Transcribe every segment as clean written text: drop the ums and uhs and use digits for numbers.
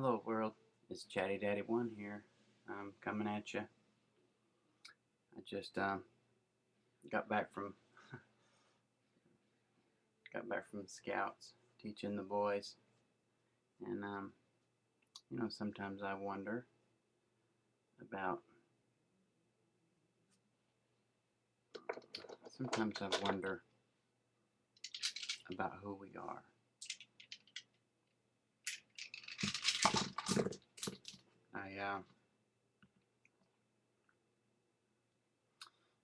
Hello world, it's Chatty Daddy One here. I'm coming at you. I just got back from Scouts, teaching the boys, and sometimes I wonder about who we are. I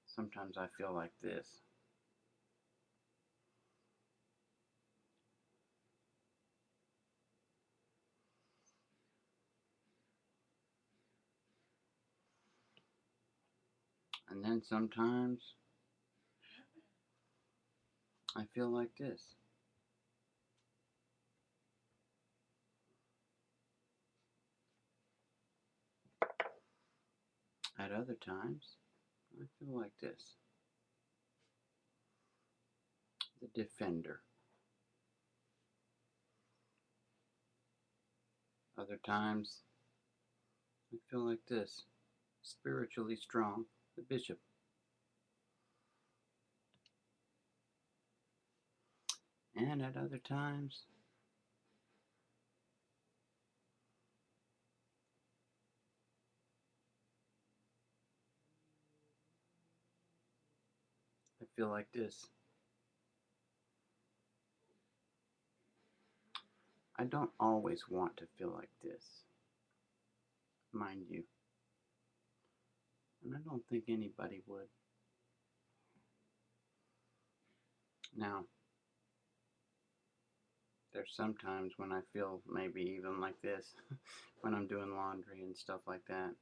Sometimes I feel like this. And then sometimes I feel like this. At other times, I feel like this. The defender. Other times, I feel like this. Spiritually strong. The bishop. And at other times, I feel like this. I don't always want to feel like this, mind you. And I don't think anybody would. Now, there's sometimes when I feel maybe even like this, when I'm doing laundry and stuff like that.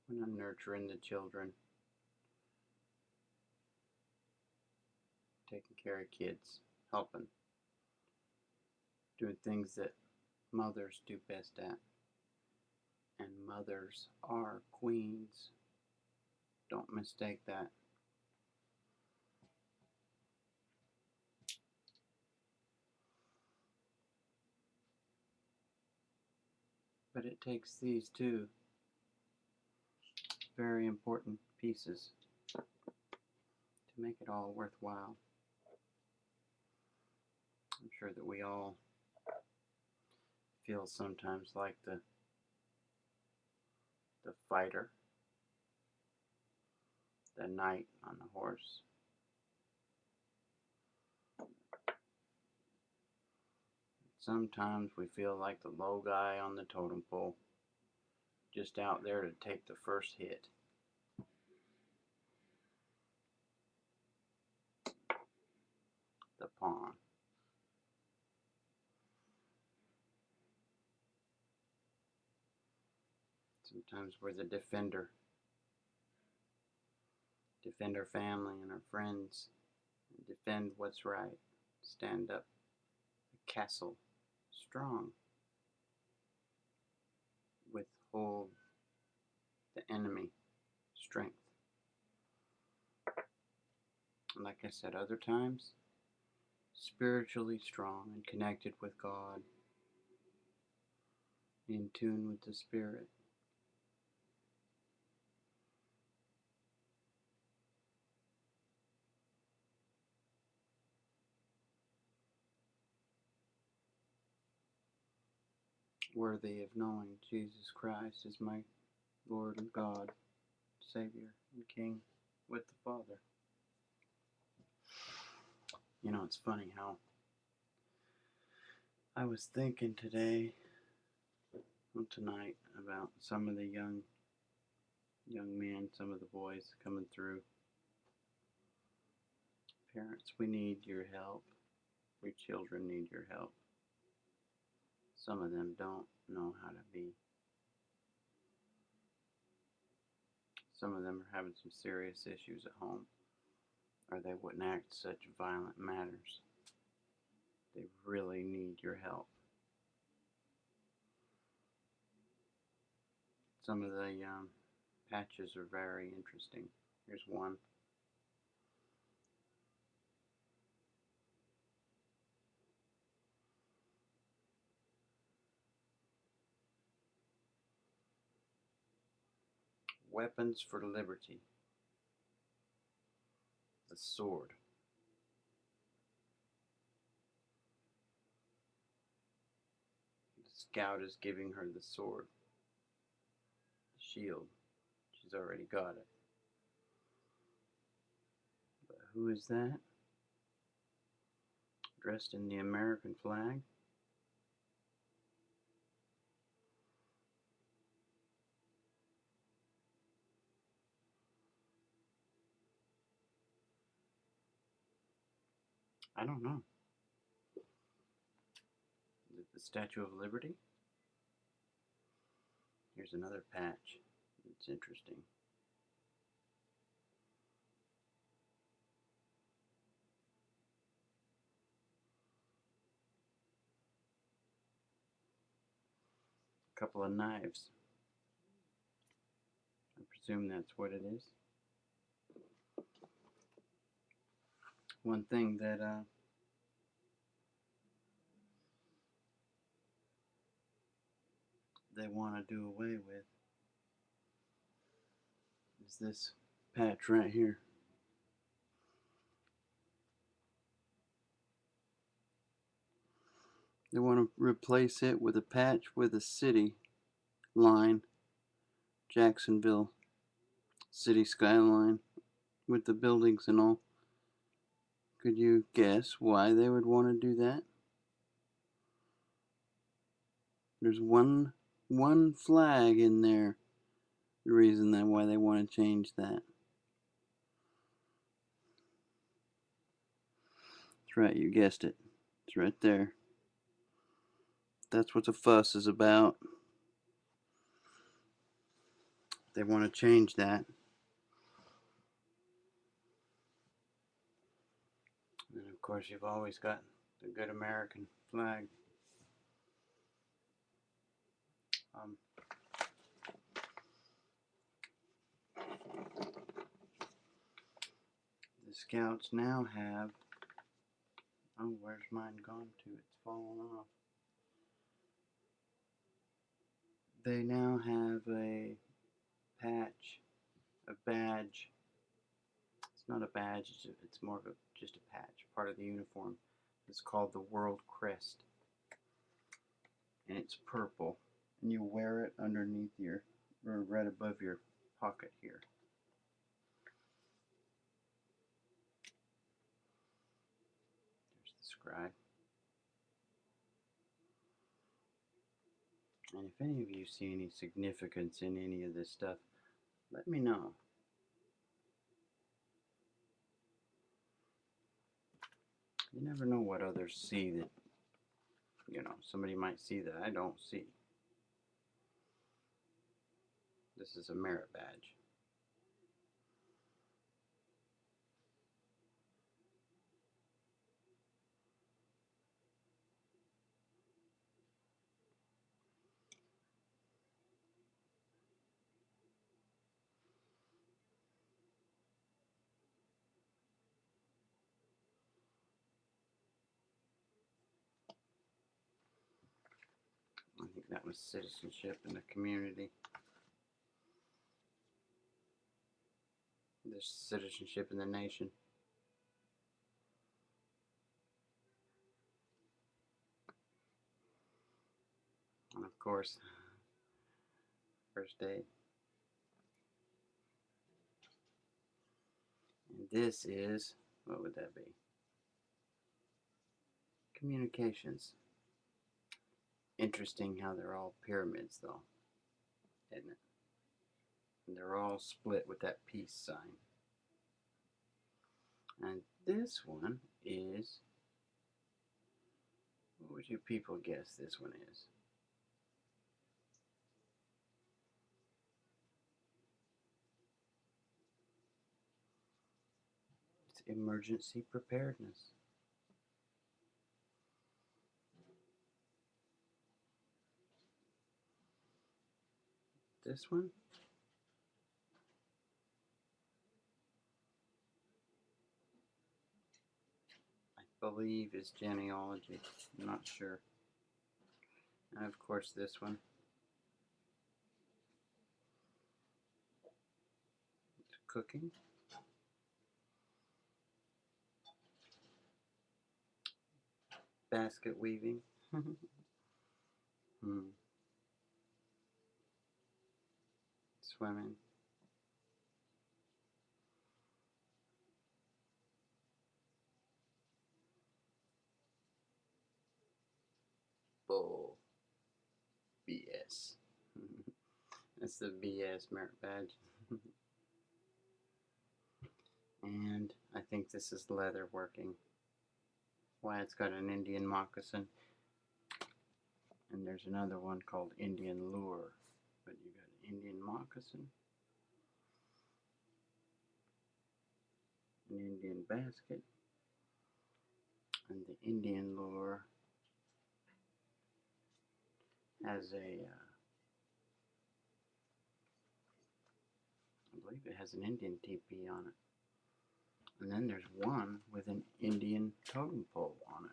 When I'm nurturing the children, taking care of kids, helping, doing things that mothers do best at. And mothers are queens. Don't mistake that. But it takes these two very important pieces to make it all worthwhile. I'm sure that we all feel sometimes like the fighter, the knight on the horse. Sometimes we feel like the low guy on the totem pole, just out there to take the first hit. The pawn. Sometimes we're the defender. Defend our family and our friends. And defend what's right. Stand up. A castle. Strong. Withhold the enemy. Strength. And like I said, other times, spiritually strong and connected with God. In tune with the Spirit. Worthy of knowing Jesus Christ is my Lord and God, Savior and King with the Father. You know, it's funny how I was thinking today, well, tonight, about some of the young men, some of the boys coming through. Parents, we need your help. Your children need your help. Some of them don't know how to be. Some of them are having some serious issues at home, or they wouldn't act such violent manners. They really need your help. Some of the patches are very interesting. Here's one. Weapons for liberty. The sword. The scout is giving her the sword. The shield. She's already got it. But who is that? Dressed in the American flag? I don't know. Is it the Statue of Liberty? Here's another patch. It's interesting. A couple of knives. I presume that's what it is. One thing that they want to do away with is this patch right here. They want to replace it with a patch with a city line, Jacksonville city skyline, with the buildings and all. Could you guess why they would want to do that? There's one flag in there. The reason that why they want to change that. That's right, you guessed it. It's right there. That's what the fuss is about. They want to change that. And of course, you've always got the good American flag. The Scouts now have, oh, where's mine gone to? It's fallen off. They now have a patch, a badge. It's not a badge, it's more of just a patch, part of the uniform. It's called the World Crest. And it's purple. And you wear it underneath your, or right above your pocket here. There's the scribe. And if any of you see any significance in any of this stuff, let me know. You never know what others see that, somebody might see that I don't see. This is a merit badge. I think that was citizenship in the community. There's citizenship in the nation. And of course, first aid. And this is, what would that be? Communications. Interesting how they're all pyramids though, isn't it? And they're all split with that peace sign. And this one is, what would you people guess this one is? It's emergency preparedness. This one? I believe is genealogy. I'm not sure. And of course this one. cooking, basket weaving, swimming. Bull BS. That's the BS merit badge. And I think this is leather working. Why, it's got an Indian moccasin. And there's another one called Indian lure. But you got an Indian moccasin, an Indian basket, and the Indian lure has a, I believe it has an Indian teepee on it. And then there's one with an Indian totem pole on it.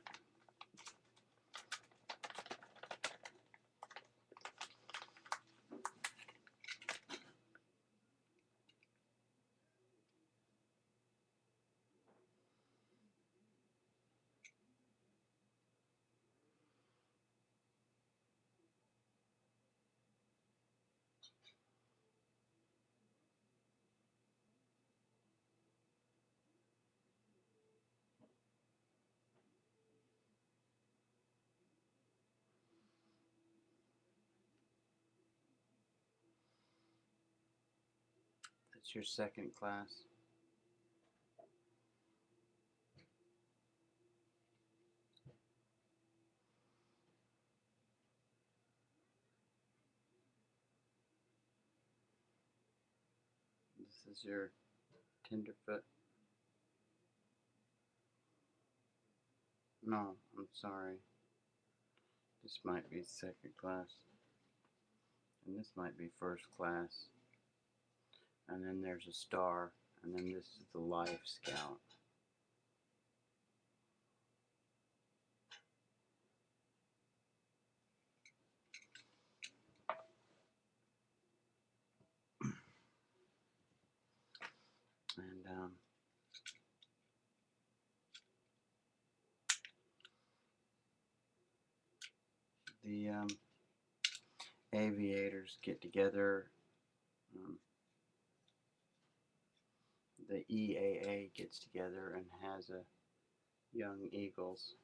That's your second class. This is your tenderfoot. No, I'm sorry. This might be second class. And this might be first class. And then there's a star. And then this is the Life Scout. And the aviators get together. The EAA gets together and has a young eagles.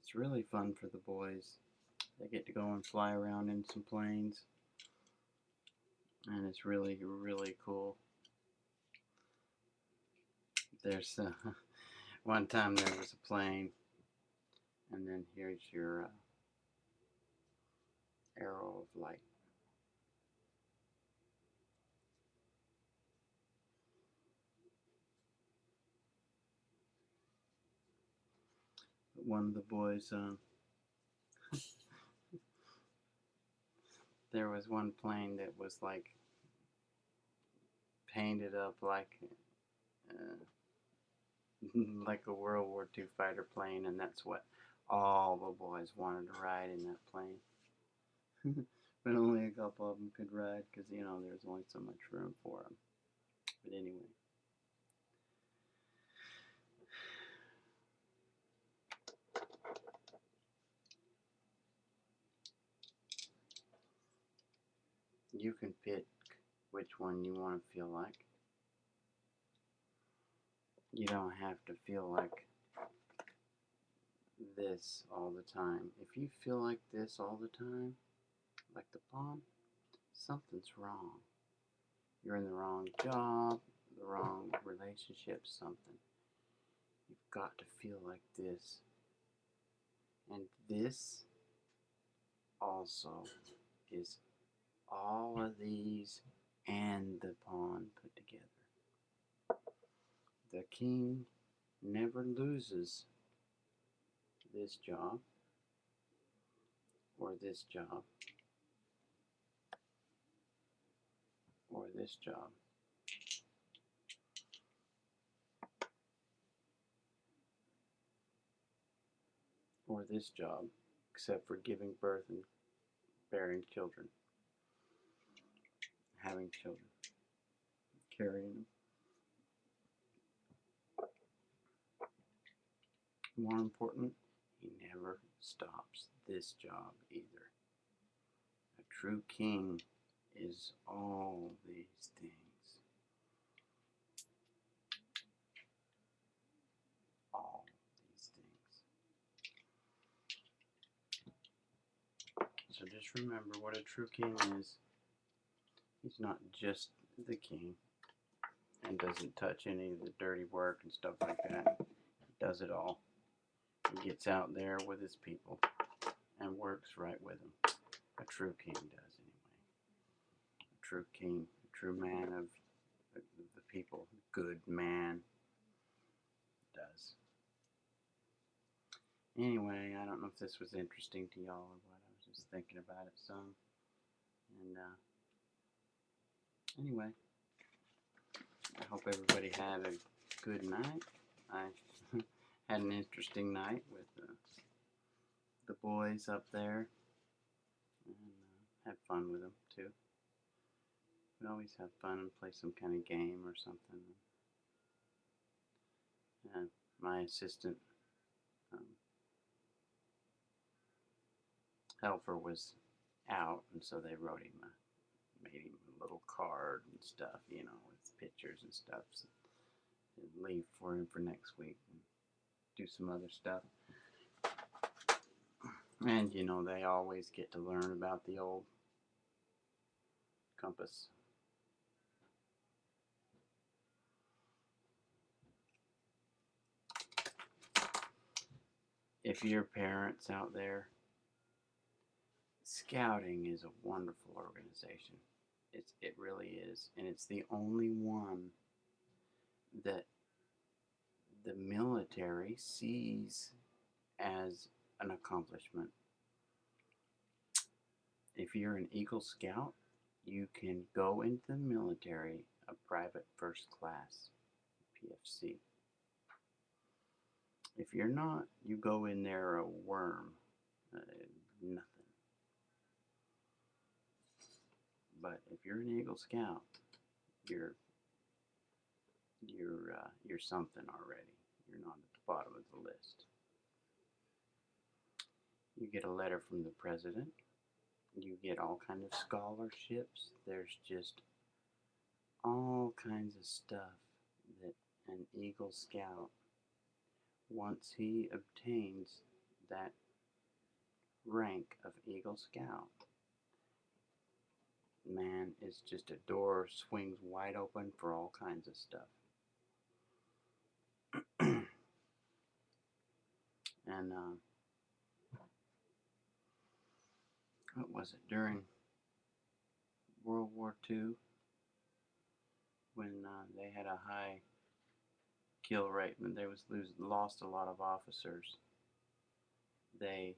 It's really fun for the boys. They get to go and fly around in some planes. And it's really, really cool. There's one time there was a plane, and then here's your arrow of light. One of the boys, there was one plane that was like painted up like like a World War II fighter plane, and that's what all the boys wanted to ride in that plane. But only a couple of them could ride because, you know, there's only so much room for them. But anyway. You can pick which one you want to feel like. You don't have to feel like this all the time. If you feel like this all the time, like the palm, something's wrong. You're in the wrong job, the wrong relationship, something. You've got to feel like this. And this also is all of these and the pawn put together. The king never loses this job or this job or this job. or this job, except for giving birth and bearing children, having children, carrying them. More important, he never stops this job either. A true king is all these things. All these things. So just remember what a true king is. He's not just the king and doesn't touch any of the dirty work and stuff like that. He does it all. He gets out there with his people and works right with them. A true king does anyway. A true king, a true man of the people, good man does. Anyway, I don't know if this was interesting to y'all or what. I was just thinking about it some. And anyway, I hope everybody had a good night. I had an interesting night with the boys up there, and had fun with them too. We always have fun and play some kind of game or something. And my assistant um, helper was out, and so they wrote him made him a little card and stuff, you know, with pictures and stuff, so, and leave for him for next week and do some other stuff. And you know, they always get to learn about the old compass. If you're parents out there, Scouting is a wonderful organization. It really is, and it's the only one that the military sees as an accomplishment. If you're an Eagle Scout, you can go into the military a private first class, PFC. If you're not, you go in there a worm, nothing. But if you're an Eagle Scout, you're something already. You're not at the bottom of the list. You get a letter from the president. You get all kinds of scholarships. There's just all kinds of stuff that an Eagle Scout, once he obtains that rank of Eagle Scout, man, it's just a door swings wide open for all kinds of stuff. And what was it, during World War II, when they had a high kill rate, when they lost a lot of officers, they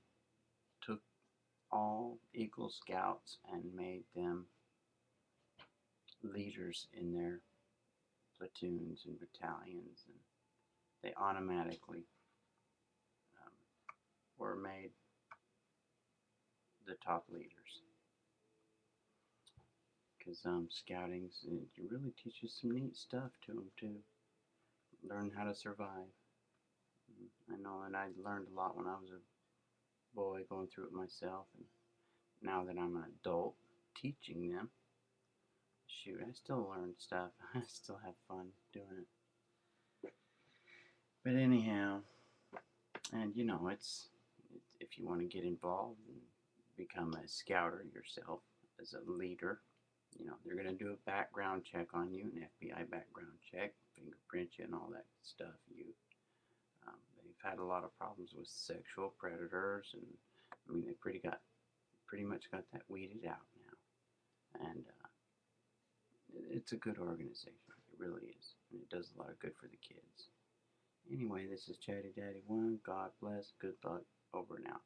took all Eagle Scouts and made them leaders in their platoons and battalions, and they automatically were made the top leaders. Because scouting, it really teaches some neat stuff to them too. Learn how to survive. I know that I learned a lot when I was a boy going through it myself, and now that I'm an adult teaching them, shoot, I still learn stuff. I still have fun doing it. But anyhow, and you know, it's if you want to get involved and become a scouter yourself as a leader, you know, they're going to do a background check on you, an FBI background check, fingerprint you, and all that stuff. They've had a lot of problems with sexual predators, and I mean, they pretty much got that weeded out now. And it's a good organization. It really is, and it does a lot of good for the kids. Anyway, this is Chatty Daddy 1. God bless. Good luck. Over and out.